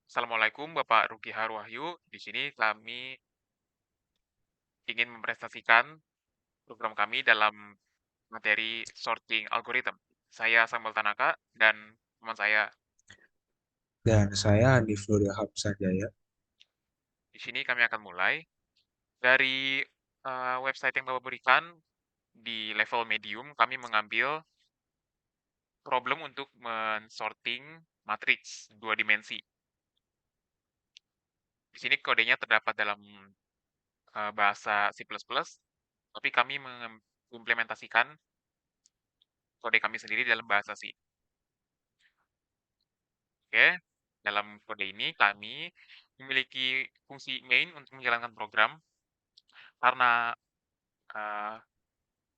Assalamualaikum Bapak Ruki Harwahyu. Di sini kami ingin mempresentasikan program kami dalam materi sorting algorithm. Saya Samuel Tanaka dan teman saya. Dan saya Hanif Nuril Hamzajaya. Di sini kami akan mulai dari website yang Bapak berikan di level medium. Kami mengambil problem untuk men-sorting matriks dua dimensi. Di sini kodenya terdapat dalam bahasa C++, tapi kami mengimplementasikan kode kami sendiri dalam bahasa C. Oke, dalam kode ini kami memiliki fungsi main untuk menjalankan program karena eh,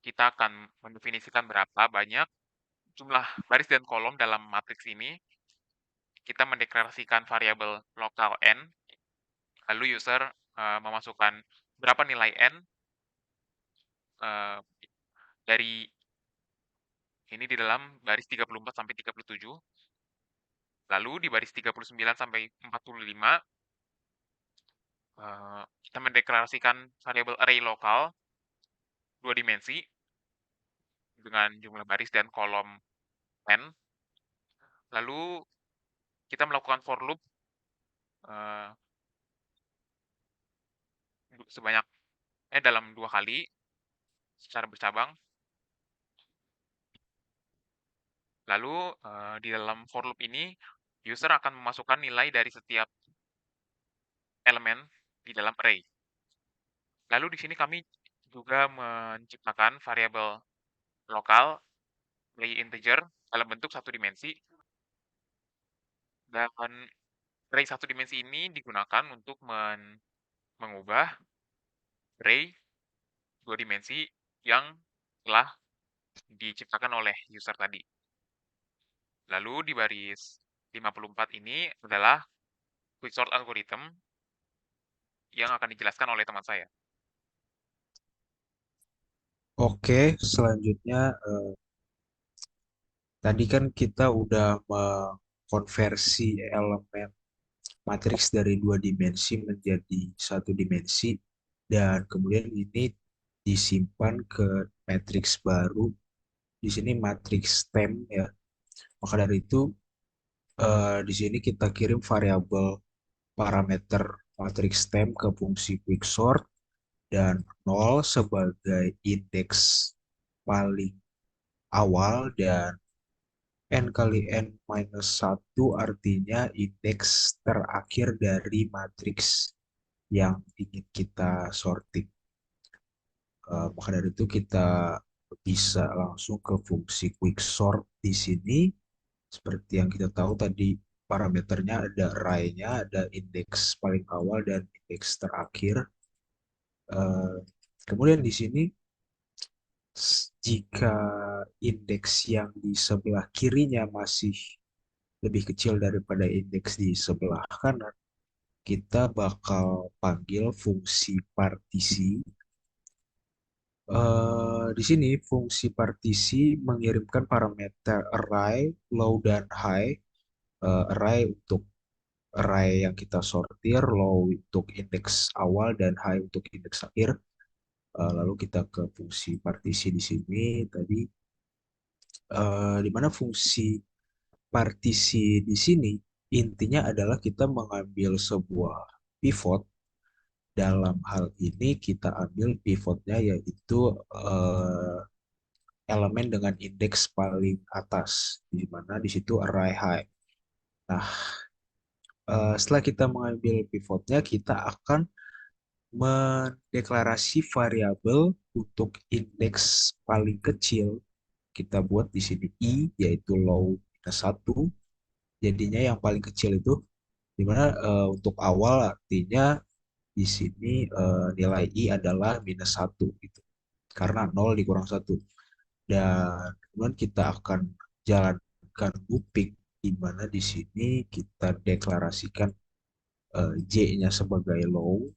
kita akan mendefinisikan berapa banyak jumlah baris dan kolom dalam matriks ini. Kita mendeklarasikan variabel lokal n, lalu user memasukkan berapa nilai n eh, dari ini di dalam baris 34 sampai 37. Lalu di baris 39 sampai 45 kita mendeklarasikan variabel array lokal dua dimensi dengan jumlah baris dan kolom n. Lalu kita melakukan for loop eh, sebanyak dalam dua kali secara bercabang. Lalu di dalam for loop ini user akan memasukkan nilai dari setiap elemen di dalam array. Lalu di sini kami juga menciptakan variabel lokal array integer dalam bentuk satu dimensi, dan array satu dimensi ini digunakan untuk mengubah array dua dimensi yang telah diciptakan oleh user tadi. Lalu di baris 54 ini adalah quicksort algorithm yang akan dijelaskan oleh teman saya. Oke, selanjutnya tadi kan kita udah mengkonversi elemen matriks dari dua dimensi menjadi satu dimensi dan kemudian ini disimpan ke matriks baru. Di sini matriks stem ya. Maka dari itu di sini kita kirim variabel parameter matriks stem ke fungsi quicksort dan nol sebagai indeks paling awal dan n kali n minus 1 artinya indeks terakhir dari matriks yang ingin kita sorting. Maka dari itu kita bisa langsung ke fungsi quicksort di sini. Seperti yang kita tahu tadi parameternya ada array-nya, ada indeks paling awal dan indeks terakhir. Eh, Kemudian di sini jika indeks yang di sebelah kirinya masih lebih kecil daripada indeks di sebelah kanan, kita bakal panggil fungsi partisi. Di sini fungsi partisi mengirimkan parameter array, low dan high. Array untuk array yang kita sortir, low untuk indeks awal dan high untuk indeks akhir. Lalu kita ke fungsi partisi di sini tadi, di mana fungsi partisi di sini intinya adalah kita mengambil sebuah pivot. Dalam hal ini kita ambil pivotnya yaitu eh, elemen dengan indeks paling atas, di mana di situ array high. Nah, setelah kita mengambil pivotnya, kita akan mendeklarasi variabel untuk indeks paling kecil. Kita buat di sini i, yaitu low minus 1. Jadinya yang paling kecil itu, di mana untuk awal artinya di sini nilai i adalah minus 1 gitu. Karena 0 dikurang 1. Dan kemudian kita akan jalankan looping di mana di sini kita deklarasikan J-nya sebagai low.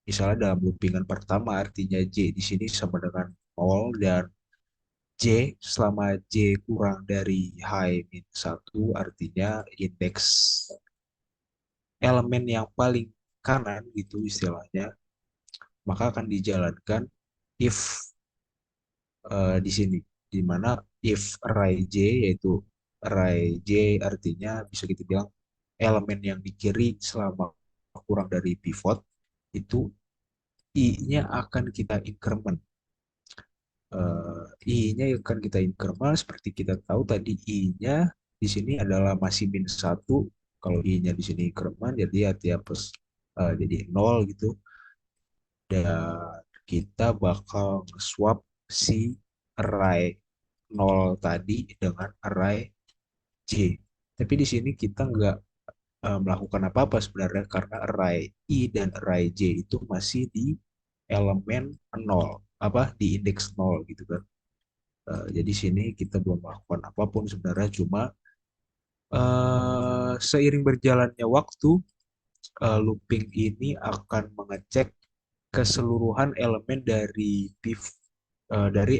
Misalnya dalam loopingan pertama artinya J di sini sama dengan 0 dan J selama J kurang dari high min 1 artinya indeks elemen yang paling kanan gitu istilahnya, maka akan dijalankan if di sini, di mana if array J, yaitu array J artinya bisa kita bilang elemen yang di kiri selama kurang dari pivot itu I-nya akan kita increment. I-nya akan kita increment seperti kita tahu tadi I-nya di sini adalah masih min satu. Kalau I-nya di sini increment jadi ya plus jadi nol gitu. Dan kita bakal swap si array nol tadi dengan array J. Tapi di sini kita nggak melakukan apa-apa sebenarnya karena array I dan array J itu masih di elemen nol, apa di indeks nol gitu kan. Jadi sini kita belum melakukan apapun sebenarnya, cuma seiring berjalannya waktu, looping ini akan mengecek keseluruhan elemen dari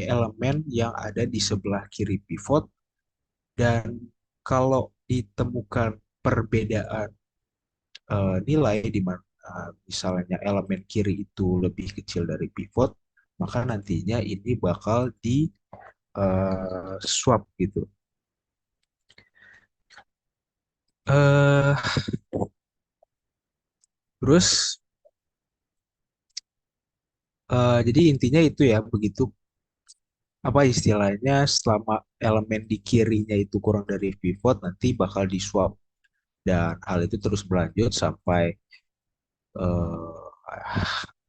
elemen yang ada di sebelah kiri pivot, dan kalau ditemukan perbedaan nilai di mana misalnya elemen kiri itu lebih kecil dari pivot, maka nantinya ini bakal di swap gitu. eh Terus jadi intinya itu ya, begitu apa istilahnya, selama elemen di kirinya itu kurang dari pivot nanti bakal di swap, dan hal itu terus berlanjut sampai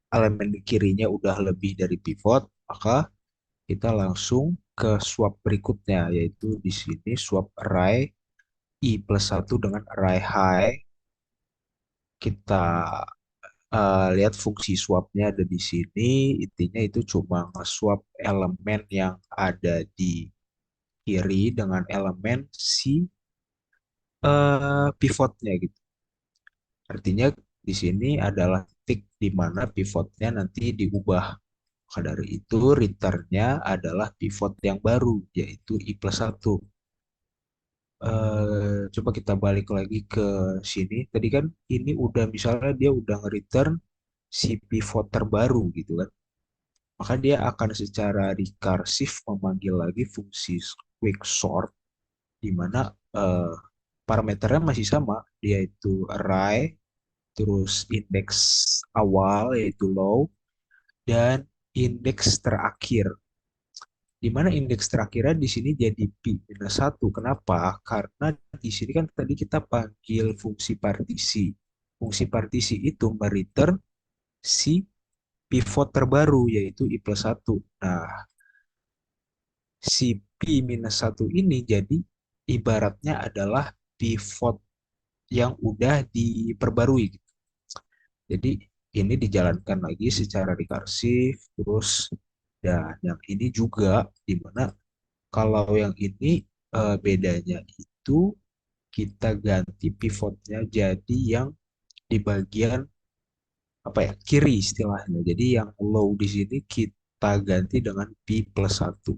elemen di kirinya udah lebih dari pivot, maka kita langsung ke swap berikutnya, yaitu di sini swap array I plus satu dengan array high. Kita lihat fungsi swapnya ada di sini. Intinya itu cuma nge-swap elemen yang ada di kiri dengan elemen si pivotnya gitu. Artinya di sini adalah titik di mana pivotnya nanti diubah. Maka dari itu returnnya adalah pivot yang baru, yaitu I plus satu. Coba kita balik lagi ke sini. Tadi kan ini udah misalnya dia udah nge-return si pivot terbaru gitu kan. Maka dia akan secara rekarsif memanggil lagi fungsi quick sort di mana eh, parameternya masih sama, yaitu array, terus indeks awal yaitu low, dan indeks terakhir. Di mana indeks terakhirnya di sini jadi pi-1. Kenapa? Karena di sini kan tadi kita panggil fungsi partisi. Fungsi partisi itu mereturn si pivot terbaru yaitu i plus satu. Nah, si pi-1 ini jadi ibaratnya adalah pivot yang udah diperbarui. Jadi ini dijalankan lagi secara rekarsif terus, dan yang ini juga di mana kalau yang ini bedanya itu kita ganti pivotnya jadi yang di bagian apa ya, kiri istilahnya. Jadi yang low di sini kita ganti dengan pi plus satu.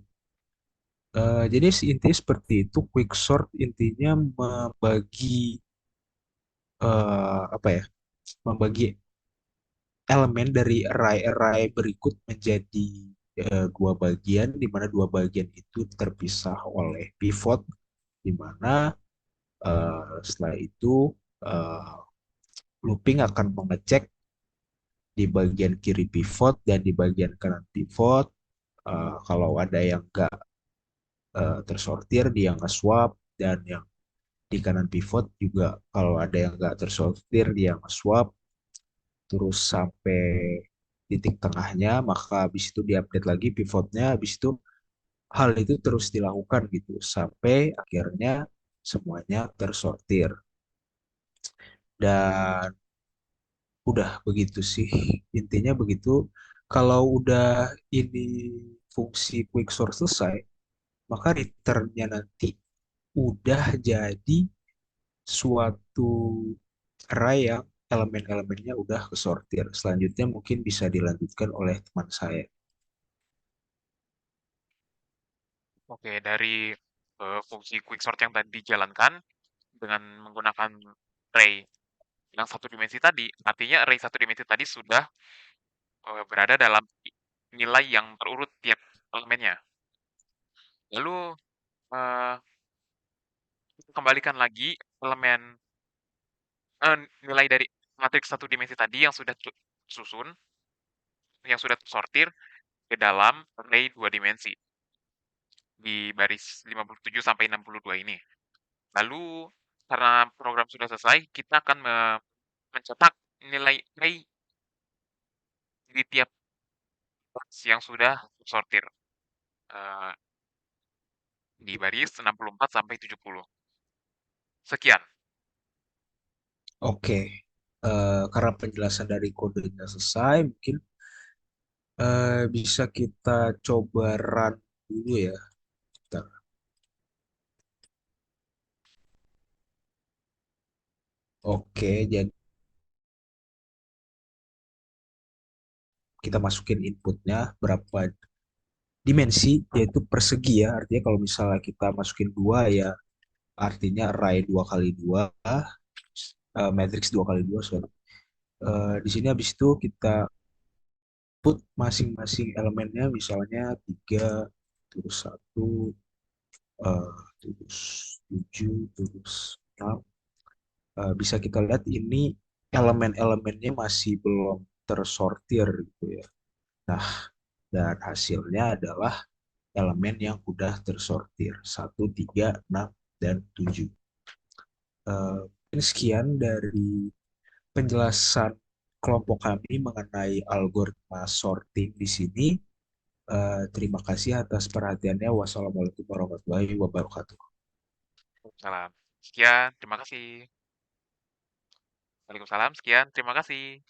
Jadi intinya seperti itu. Quick sort intinya membagi apa ya, membagi elemen dari array-array berikut menjadi dua bagian, di mana dua bagian itu terpisah oleh pivot, di mana setelah itu eh, looping akan mengecek di bagian kiri pivot dan di bagian kanan pivot. Kalau ada yang nggak tersortir, dia nge-swap, dan yang di kanan pivot juga kalau ada yang nggak tersortir, dia nge-swap terus sampai titik tengahnya, maka habis itu diupdate lagi pivotnya, habis itu hal itu terus dilakukan gitu sampai akhirnya semuanya tersortir. Dan udah begitu sih, intinya begitu. Kalau udah ini fungsi quick sort selesai, maka returnnya nanti udah jadi suatu array yang elemen-elemennya udah kesortir. Selanjutnya mungkin bisa dilanjutkan oleh teman saya. Oke, dari fungsi quicksort yang tadi dijalankan dengan menggunakan array yang satu dimensi tadi, artinya array satu dimensi tadi sudah berada dalam nilai yang terurut tiap elemennya. Lalu eh, kita kembalikan lagi elemen nilai dari matriks satu dimensi tadi yang sudah susun, yang sudah tersortir ke dalam array dua dimensi di baris 57 sampai 62 ini. Lalu karena program sudah selesai, kita akan mencetak nilai array di tiap box yang sudah tersortir eh, di baris 64 sampai 70. Sekian. Oke, karena penjelasan dari kodenya selesai, mungkin bisa kita coba run dulu ya. Bentar. Oke, jadi kita masukin inputnya berapa dimensi, yaitu persegi ya. Artinya kalau misalnya kita masukin dua ya, artinya array dua kali dua, matrix dua kali dua, sorry. Di sini habis itu kita put masing-masing elemennya, misalnya tiga, terus satu, terus tujuh, terus enam. Bisa kita lihat ini elemen-elemennya masih belum tersortir gitu ya. Nah, dan hasilnya adalah elemen yang udah tersortir. Satu, tiga, enam, dan tujuh. Mungkin sekian dari penjelasan kelompok kami mengenai algoritma sorting di sini. Terima kasih atas perhatiannya. Wassalamualaikum warahmatullahi wabarakatuh. Salam. Sekian, terima kasih. Waalaikumsalam, sekian, terima kasih.